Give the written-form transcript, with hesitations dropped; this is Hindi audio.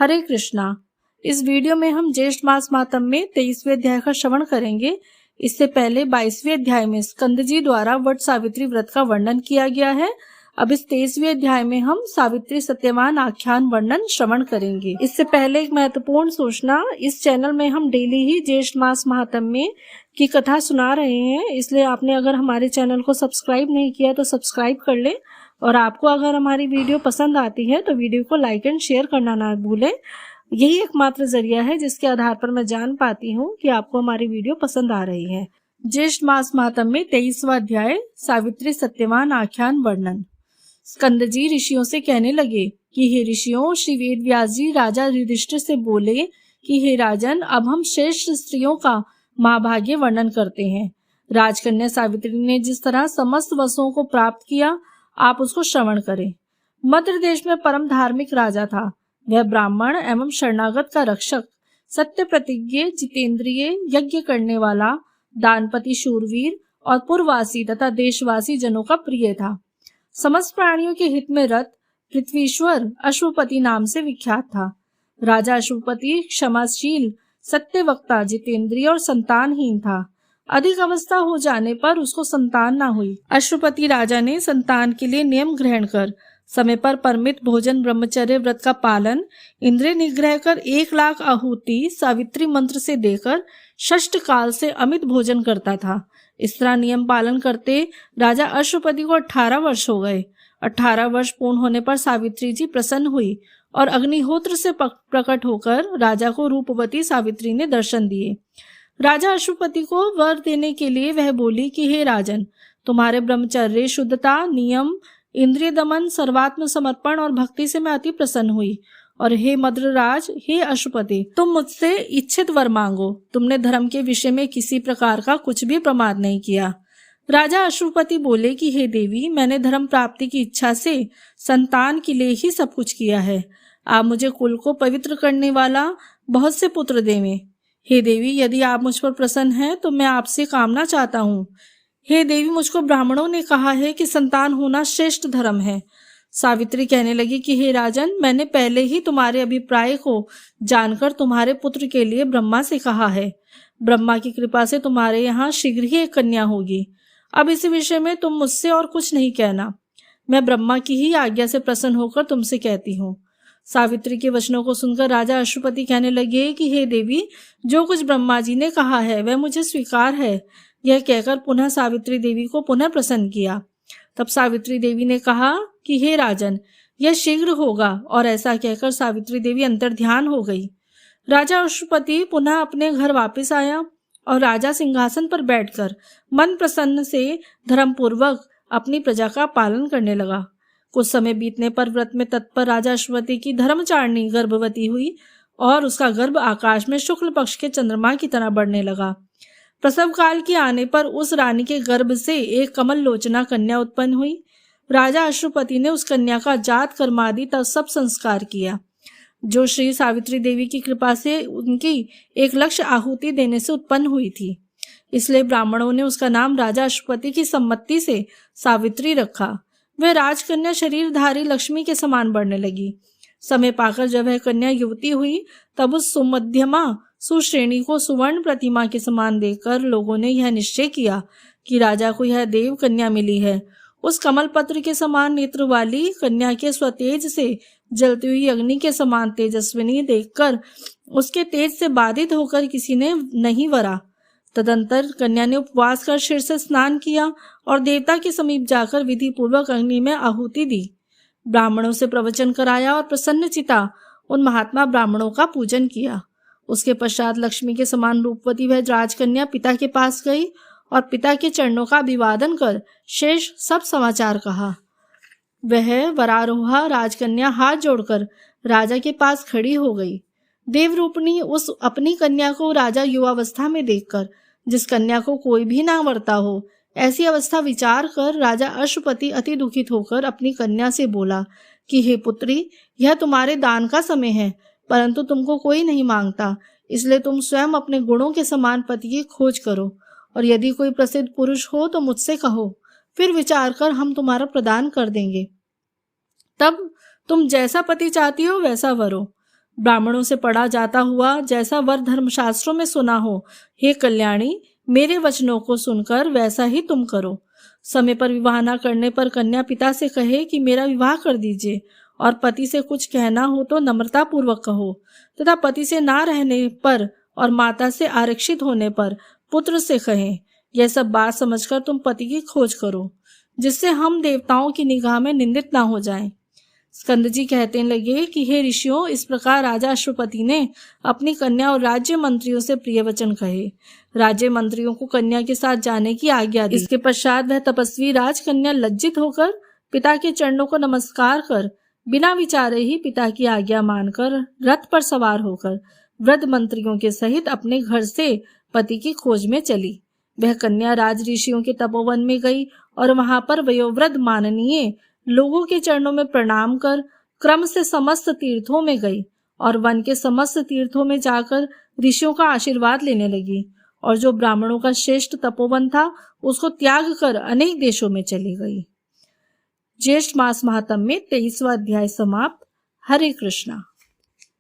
हरे कृष्णा। इस वीडियो में हम ज्येष्ठ मास मातम में 23वें अध्याय का श्रवण करेंगे। इससे पहले 22वें अध्याय में स्कंद जी द्वारा वट सावित्री व्रत का वर्णन किया गया है। अब इस 23वें अध्याय में हम सावित्री सत्यवान आख्यान वर्णन श्रवण करेंगे। इससे पहले एक महत्वपूर्ण सूचना, इस चैनल में हम डेली ही ज्येष्ठ मास महात्म्य की कथा सुना रहे हैं, इसलिए आपने अगर हमारे चैनल को सब्सक्राइब नहीं किया तो सब्सक्राइब कर ले। और आपको अगर हमारी वीडियो पसंद आती है तो वीडियो को लाइक एंड शेयर करना ना भूलें। यही एकमात्र जरिया है जिसके आधार पर मैं जान पाती हूँ कि आपको हमारी वीडियो पसंद आ रही है। ज्येष्ठ मास महात्म्य में 23वां अध्याय सावित्री सत्यवान आख्यान वर्णन। स्कंद जी ऋषियों से कहने लगे कि हे ऋषियों, श्री वेद व्यास जी राजा युधिष्ठिर से बोले कि हे राजन, अब हम श्रेष्ठ स्त्रियों का महाभाग्य वर्णन करते हैं। राजकन्या सावित्री ने जिस तरह समस्त वसुओं को प्राप्त किया, आप उसको श्रवण करें। मध्य देश में परम धार्मिक राजा था। वह ब्राह्मण एवं शरणागत का रक्षक, सत्य प्रतिज्ञ, जितेंद्रिय, यज्ञ करने वाला, दानपति, शूरवीर और पुरवासी तथा देशवासी जनों का प्रिय था। समस्त प्राणियों के हित में रत पृथ्वीश्वर अश्वपति नाम से विख्यात था। राजा अश्वपति क्षमाशील, सत्यवक्ता, जितेंद्रिय और संतानहीन था। अधिक अवस्था हो जाने पर उसको संतान ना हुई। अश्वपति राजा ने संतान के लिए नियम ग्रहण कर समय पर परमित भोजन, ब्रह्मचर्य व्रत का पालन, इंद्रिय निग्रह कर 1,00,000 आहुति सावित्री मंत्र से देकर षष्ठ काल से अमित भोजन करता था। इस तरह नियम पालन करते राजा अश्वपति को 18 वर्ष हो गए। 18 वर्ष पूर्ण होने पर सावित्री जी प्रसन्न हुई और अग्निहोत्र से प्रकट होकर राजा को रूपवती सावित्री ने दर्शन दिए। राजा अश्वपति को वर देने के लिए वह बोली कि हे राजन, तुम्हारे ब्रह्मचर्य, शुद्धता, नियम, इंद्रिय दमन, सर्वात्म समर्पण और भक्ति से मैं अति प्रसन्न हुई। और हे मद्रराज, हे अश्वपति, तुम मुझसे इच्छित वर मांगो। तुमने धर्म के विषय में किसी प्रकार का कुछ भी प्रमाद नहीं किया। राजा अश्वपति बोले कि हे देवी, मैंने धर्म प्राप्ति की इच्छा से संतान के लिए ही सब कुछ किया है। आप मुझे कुल को पवित्र करने वाला बहुत से पुत्र देवें। हे देवी, यदि आप मुझ पर प्रसन्न हैं तो मैं आपसे कामना चाहता हूँ। हे देवी, मुझको ब्राह्मणों ने कहा है कि संतान होना श्रेष्ठ धर्म है। सावित्री कहने लगी कि हे राजन, मैंने पहले ही तुम्हारे अभिप्राय को जानकर तुम्हारे पुत्र के लिए ब्रह्मा से कहा है। ब्रह्मा की कृपा से तुम्हारे यहाँ शीघ्र ही एक कन्या होगी। अब इस विषय में तुम मुझसे और कुछ नहीं कहना। मैं ब्रह्मा की ही आज्ञा से प्रसन्न होकर तुमसे कहती हूँ। सावित्री के वचनों को सुनकर राजा अश्वपति कहने लगे कि हे देवी, जो कुछ ब्रह्मा जी ने कहा है वह मुझे स्वीकार है। यह कहकर पुनः सावित्री देवी को पुनः प्रसन्न किया। तब सावित्री देवी ने कहा कि हे राजन, यह शीघ्र होगा। और ऐसा कहकर सावित्री देवी अंतर्ध्यान हो गई। राजा अश्वपति पुनः अपने घर वापस आया और राजा सिंहासन पर बैठकर मन प्रसन्न से धर्मपूर्वक अपनी प्रजा का पालन करने लगा। कुछ समय बीतने पर व्रत में तत्पर राजा अश्वपति की धर्मचारिणी गर्भवती हुई और उसका गर्भ आकाश में शुक्ल पक्ष के चंद्रमा की तरह बढ़ने लगा। प्रसव काल के आने पर उस रानी के गर्भ से एक कमल लोचना कन्या उत्पन्न हुई। राजा अश्वपति ने उस कन्या का जात कर्मादि तब सब संस्कार किया, जो श्री सावित्री देवी की कृपा से उनकी 1,00,000 आहुति देने से उत्पन्न हुई थी। इसलिए ब्राह्मणों ने उसका नाम राजा अश्वपति की सम्मति से सावित्री रखा। वह राजकन्या शरीरधारी लक्ष्मी के समान बढ़ने लगी। समय पाकर जब वह कन्या युवती हुई, तब उस सुमध्यमा सुश्रेणी को सुवर्ण प्रतिमा के समान देखकर लोगों ने यह निश्चय किया कि राजा को यह देव कन्या मिली है। उस कमल पत्र के समान नेत्र वाली कन्या के स्वतेज से जलती हुई अग्नि के समान तेजस्विनी देखकर उसके तेज से बाधित होकर किसी ने नहीं वरा। तदंतर कन्या ने उपवास कर शीर से स्नान किया और देवता के समीप जाकर विधि पूर्वक अग्नि में आहुति दी। ब्राह्मणों से प्रवचन कराया और प्रसन्नचिता उन महात्मा ब्राह्मणों का पूजन किया। उसके पश्चात लक्ष्मी के समान रूपवती वह राजकन्या पिता के पास गई और पिता के चरणों का अभिवादन कर शेष सब समाचार कहा। वह वरारोहा राजकन्या हाथ जोड़कर राजा के पास खड़ी हो गई। देवरूपणी उस अपनी कन्या को राजा युवावस्था में देखकर, जिस कन्या को कोई भी ना वरता हो, ऐसी अवस्था विचार कर राजा अश्वपति अति दुखित होकर अपनी कन्या से बोला कि हे पुत्री, यह तुम्हारे दान का समय है, परंतु तुमको कोई नहीं मांगता, इसलिए तुम स्वयं अपने गुणों के समान पति की खोज करो और यदि कोई प्रसिद्ध पुरुष हो तो मुझसे कहो, फिर विचार कर हम तुम्हारा प्रदान कर देंगे। तब तुम जैसा पति चाहती हो वैसा वरो। ब्राह्मणों से पढ़ा जाता हुआ जैसा वर धर्मशास्त्रों में सुना हो, हे कल्याणी, मेरे वचनों को सुनकर वैसा ही तुम करो। समय पर विवाह न करने पर कन्या पिता से कहे कि मेरा विवाह कर दीजिए, और पति से कुछ कहना हो तो नम्रता पूर्वक कहो, तथा पति से ना रहने पर और माता से आरक्षित होने पर पुत्र से कहें। यह सब बात समझकर तुम पति की खोज करो, जिससे हम देवताओं की निगाह में निंदित ना हो जाएं। स्कंद जी कहते लगे कि हे ऋषियों, इस प्रकार राजा अश्वपति ने अपनी कन्या और राज्य मंत्रियों से प्रिय वचन कहे। राज्य मंत्रियों को कन्या के साथ जाने की आज्ञा दी। इसके पश्चात वह तपस्वी राजकन्या लज्जित होकर पिता के चरणों को नमस्कार कर बिना विचारे ही पिता की आज्ञा मानकर रथ पर सवार होकर वृद्ध मंत्रियों के सहित अपने घर से पति की खोज में चली। वह कन्या राज ऋषियों के तपोवन में गई और वहां पर वयोवृद्ध माननीय लोगों के चरणों में प्रणाम कर क्रम से समस्त तीर्थों में गई और वन के समस्त तीर्थों में जाकर ऋषियों का आशीर्वाद लेने लगी, और जो ब्राह्मणों का श्रेष्ठ तपोवन था उसको त्याग कर अनेक देशों में चली गई। ज्येष्ठ मास महात्म्य में 23वां अध्याय समाप्त। हरे कृष्णा।